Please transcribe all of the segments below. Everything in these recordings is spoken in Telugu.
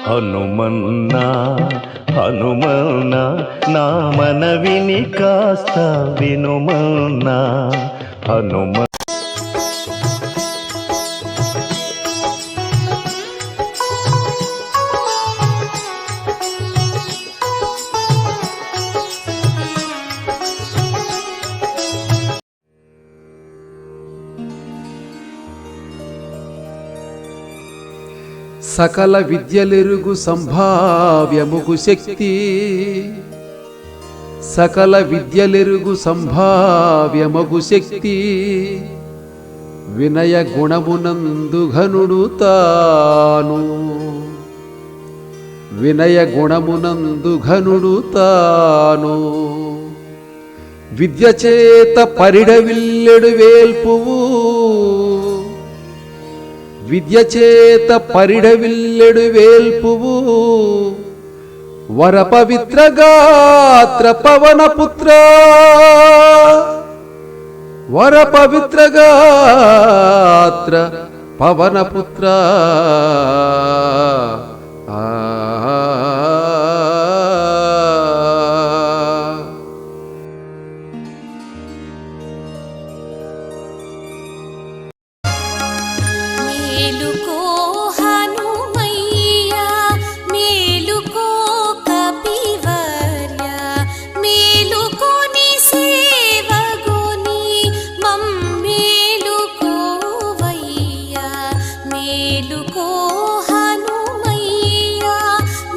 హనుమన్నా హనుమన్నా నా మనవిని కాస్త వినుమన్నా హనుమ సకల విద్యలెరుగు సంభావ్యముగు శక్తి, సకల విద్యలెరుగు సంభావ్యమగు శక్తి, వినయ గుణమునందు ఘనుడు తాను, వినయ గుణమునందు ఘనుడు తాను. విద్య చేత పరిడవిల్లెడు వేల్పువు, విద్య చేత పరిడవిల్లెడు వేల్పువు, వర పవిత్ర గాత్ర పవన పుత్ర, వర పవిత్ర గాత్ర పవన పుత్ర. మేలుకో హనుమయ్యా, మేలుకో కపివర్య, మేలుకోని సేవగుని మమ్మేలుకోవయ్యా. మేలుకో హనుమయ్యా,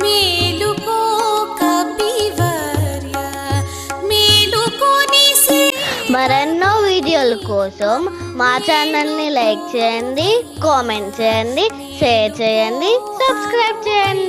మేలుకో కపివర్య, మేలుకోని మరెన్నో వీడియోల కోసం మా ఛానల్ని లైక్ చేయండి, కామెంట్ చేయండి, షేర్ చేయండి, సబ్స్క్రైబ్ చేయండి.